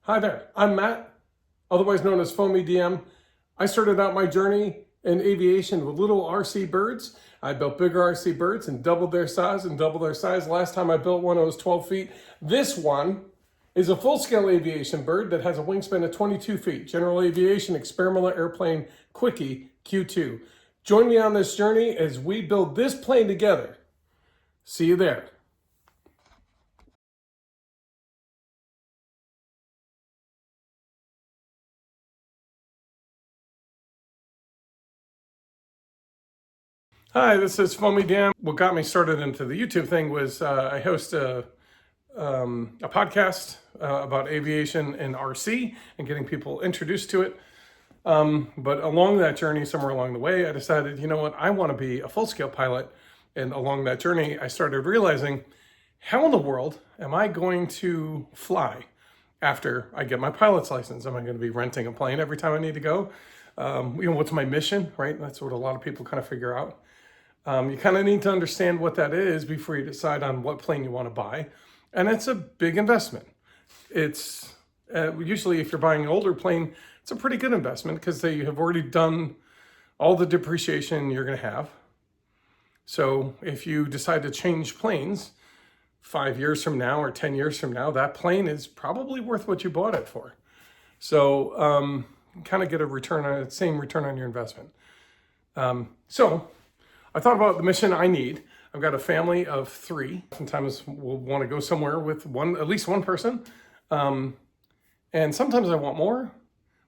Hi there, I'm Matt, otherwise known as Foamy DM. I started out my journey in aviation with little RC birds. I built bigger RC birds and doubled their size and doubled their size. Last time I built one, it was 12 feet. This one is a full-scale aviation bird that has a wingspan of 22 feet. General Aviation Experimental Airplane Quickie Q2. Join me on this journey as we build this plane together. See you there. Hi, this is Foamy Dan. What got me started into the YouTube thing was I host a podcast about aviation and RC and getting people introduced to it. But along that journey, somewhere along the way, I decided, you know what, I want to be a full-scale pilot. And along that journey, I started realizing, how in the world am I going to fly after I get my pilot's license? Am I going to be renting a plane every time I need to go? What's my mission, right? That's what a lot of people kind of figure out. You kind of need to understand what that is before you decide on what plane you want to buy. And it's a big investment. It's usually, if you're buying an older plane, it's a pretty good investment because they have already done all the depreciation you're going to have. So if you decide to change planes 5 years from now or 10 years from now, that plane is probably worth what you bought it for. So kind of get a same return on your investment. So I thought about the mission I need. I've got a family of 3. Sometimes we'll want to go somewhere with at least one person. And sometimes I want more.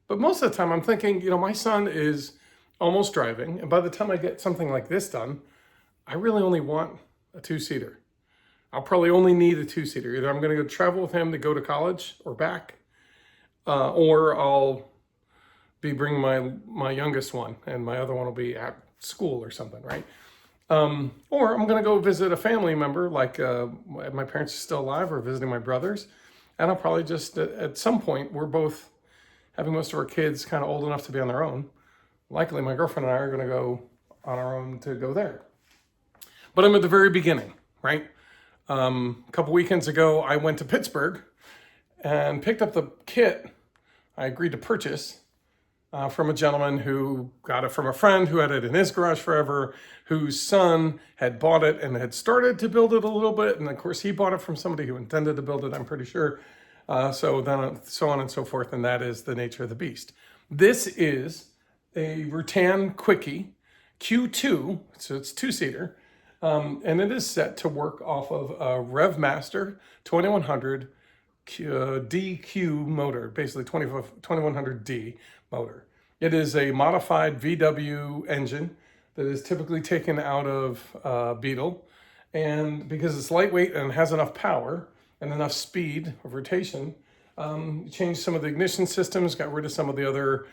But most of the time I'm thinking, my son is almost driving. And by the time I get something like this done, I really only want a 2-seater. I'll probably only need a 2-seater. Either I'm going to go travel with him to go to college or back, or I'll be bringing my youngest one, and my other one will be at school or something, right? Or I'm going to go visit a family member, like my parents are still alive, or visiting my brothers. And I'll probably just, at some point, we're both having most of our kids kind of old enough to be on their own. Likely my girlfriend and I are going to go on our own to go there. But I'm at the very beginning, right? A couple weekends ago, I went to Pittsburgh and picked up the kit I agreed to purchase from a gentleman who got it from a friend who had it in his garage forever, whose son had bought it and had started to build it a little bit. And of course, he bought it from somebody who intended to build it, I'm pretty sure. So on and so forth. And that is the nature of the beast. This is a Rutan Quickie Q2, so it's 2-seater. And it is set to work off of a RevMaster 2100 DQ motor, basically 2100D motor. It is a modified VW engine that is typically taken out of Beetle. And because it's lightweight and has enough power and enough speed of rotation, changed some of the ignition systems, got rid of some of the other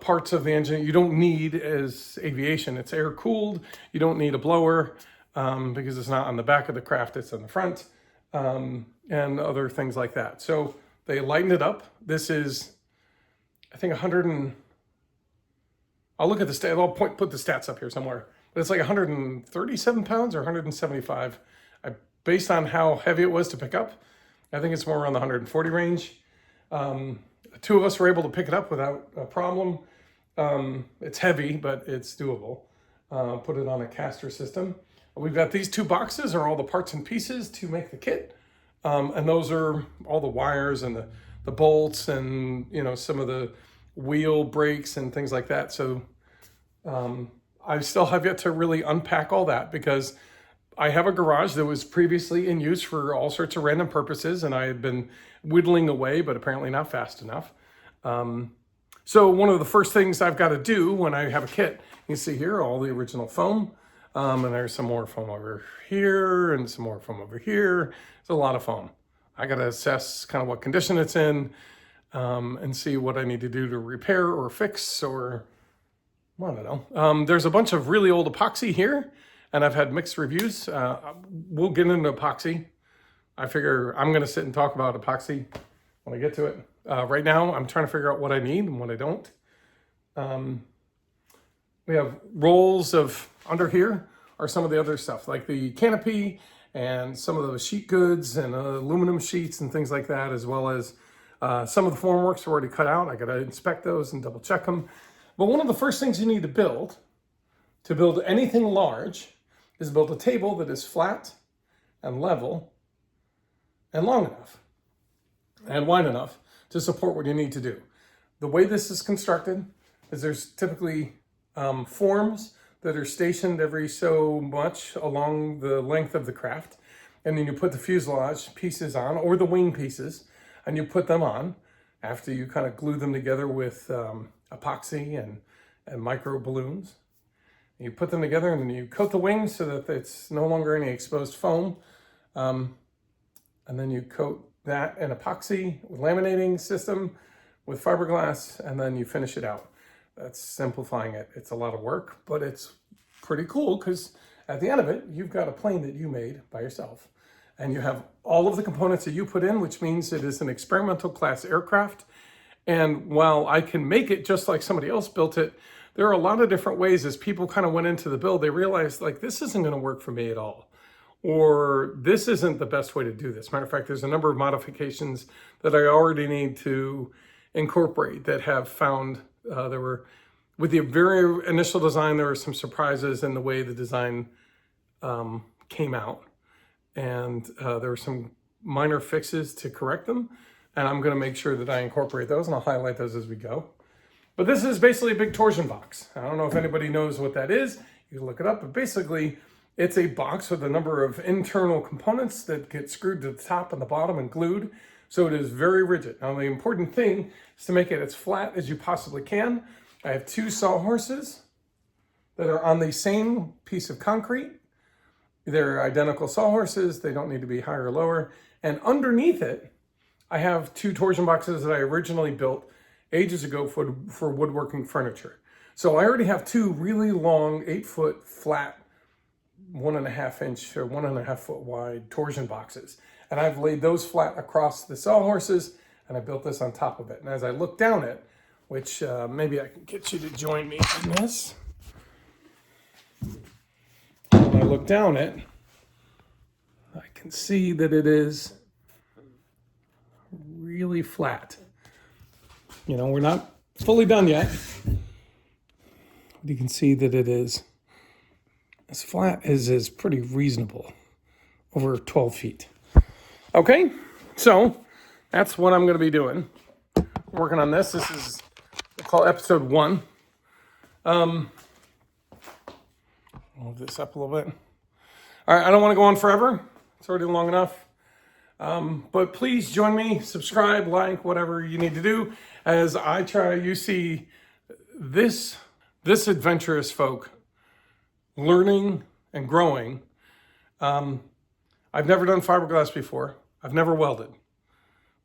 parts of the engine you don't need as aviation. It's air cooled. You don't need a blower because it's not on the back of the craft, it's on the front, and other things like that. So they lightened it up. This is, I think, I'll look at the stat. I'll put the stats up here somewhere. But it's like 137 pounds or 175. Based on how heavy it was to pick up, I think it's more around the 140 range. 2 of us were able to pick it up without a problem. It's heavy, but it's doable. Put it on a caster system. We've got these 2 boxes are all the parts and pieces to make the kit. And those are all the wires and the bolts and, some of the wheel brakes and things like that. So I still have yet to really unpack all that because I have a garage that was previously in use for all sorts of random purposes, and I had been whittling away, but apparently not fast enough. So one of the first things I've got to do when I have a kit, you see here, all the original foam, and there's some more foam over here and some more foam over here. It's a lot of foam. I got to assess kind of what condition it's in and see what I need to do to repair or fix or, I don't know. There's a bunch of really old epoxy here, and I've had mixed reviews. We'll get into epoxy. I figure I'm going to sit and talk about epoxy when I get to it. Right now, I'm trying to figure out what I need and what I don't. We have rolls of, under here are some of the other stuff, like the canopy and some of the sheet goods and aluminum sheets and things like that, as well as Some of the formworks are already cut out. I got to inspect those and double check them. But one of the first things you need to build anything large, is build a table that is flat and level and long enough and wide enough to support what you need to do. The way this is constructed is there's typically forms that are stationed every so much along the length of the craft. And then you put the fuselage pieces on, or the wing pieces, and you put them on after you kind of glue them together with epoxy and micro balloons. You put them together and then you coat the wings so that it's no longer any exposed foam. And then you coat that in epoxy with laminating system with fiberglass, and then you finish it out. That's simplifying it. It's a lot of work, but it's pretty cool because at the end of it, you've got a plane that you made by yourself. And you have all of the components that you put in, which means it is an experimental class aircraft. And while I can make it just like somebody else built it, there are a lot of different ways. As people kind of went into the build, they realized, like, this isn't going to work for me at all. Or this isn't the best way to do this. Matter of fact, there's a number of modifications that I already need to incorporate that have found with the very initial design, there were some surprises in the way the design came out. And there were some minor fixes to correct them. And I'm going to make sure that I incorporate those, and I'll highlight those as we go. But this is basically a big torsion box. I don't know if anybody knows what that is. You can look it up, but basically it's a box with a number of internal components that get screwed to the top and the bottom and glued. So it is very rigid. Now, the important thing is to make it as flat as you possibly can. I have 2 sawhorses that are on the same piece of concrete. They're identical sawhorses. They don't need to be higher or lower. And underneath it, I have 2 torsion boxes that I originally built ages ago for woodworking furniture. So I already have 2 really long 8-foot flat 1.5 inch or 1.5 foot wide torsion boxes. And I've laid those flat across the sawhorses, and I built this on top of it. And as I look down it, which maybe I can get you to join me in this. When I look down it, I can see that it is really flat. You know, we're not fully done yet. But you can see that it is as flat as is pretty reasonable, over 12 feet. Okay, so that's what I'm going to be doing. Working on this. This is, we'll call episode 1. I'll move this up a little bit. All right, I don't want to go on forever. It's already long enough. But please join me, subscribe, like, whatever you need to do as you see this adventurous folk learning and growing. I've never done fiberglass before. I've never welded.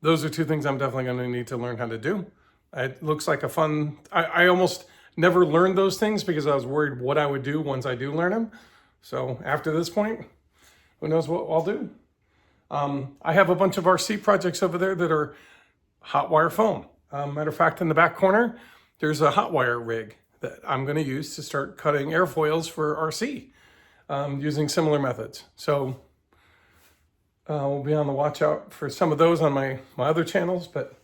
Those are 2 things I'm definitely going to need to learn how to do. It looks like a fun, I almost never learned those things because I was worried what I would do once I do learn them. So after this point, who knows what I'll do. I have a bunch of RC projects over there that are hot wire foam. Matter of fact, in the back corner, there's a hot wire rig that I'm going to use to start cutting airfoils for RC using similar methods. So we'll be on the watch out for some of those on my other channels. But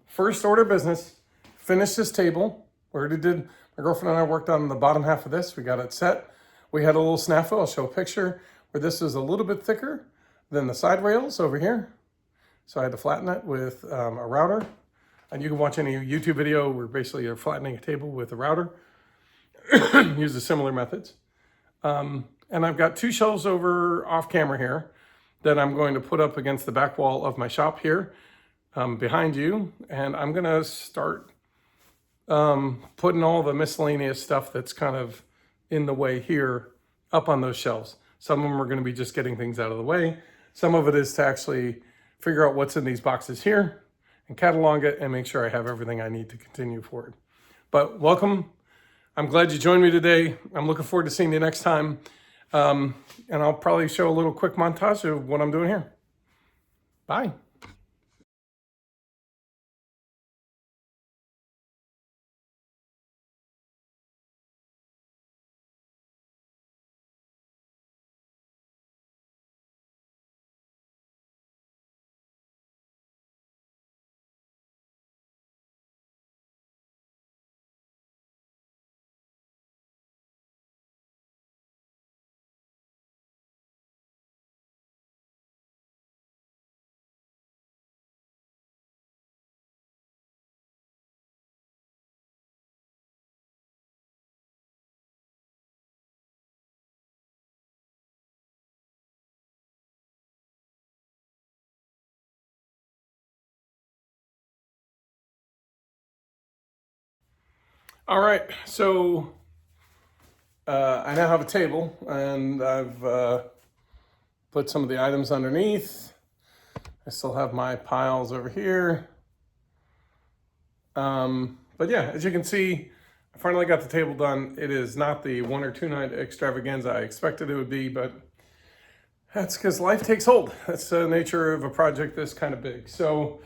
first order of business, finish this table. We already did, my girlfriend and I worked on the bottom half of this. We got it set. We had a little snafu. I'll show a picture where this is a little bit thicker than the side rails over here. So I had to flatten it with a router. And you can watch any YouTube video where basically you're flattening a table with a router. Use the similar methods. And I've got 2 shelves over off camera here that I'm going to put up against the back wall of my shop here behind you. And I'm going to start putting all the miscellaneous stuff that's kind of in the way here up on those shelves. Some of them are going to be just getting things out of the way. Some of it is to actually figure out what's in these boxes here and catalog it and make sure I have everything I need to continue forward. But welcome. I'm glad you joined me today. I'm looking forward to seeing you next time. And I'll probably show a little quick montage of what I'm doing here. Bye. All right, so I now have a table, and I've put some of the items underneath. I still have my piles over here. But yeah, as you can see, I finally got the table done. It is not the 1 or 2 night extravaganza I expected it would be, but that's because life takes hold. That's the nature of a project this kind of big. So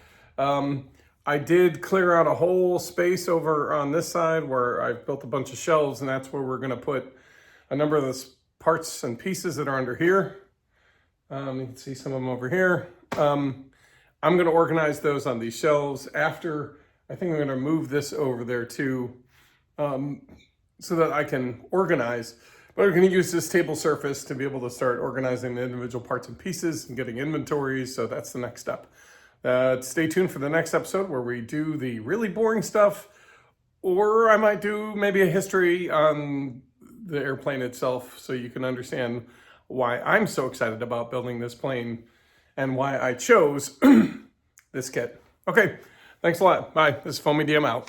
I did clear out a whole space over on this side where I've built a bunch of shelves, and that's where we're going to put a number of the parts and pieces that are under here. You can see some of them over here. I'm going to organize those on these shelves after. I think I'm going to move this over there too, so that I can organize. But I'm going to use this table surface to be able to start organizing the individual parts and pieces and getting inventories. So that's the next step. Stay tuned for the next episode where we do the really boring stuff, or I might do maybe a history on the airplane itself so you can understand why I'm so excited about building this plane and why I chose this kit. Okay, thanks a lot. Bye. This is Foamy DM out.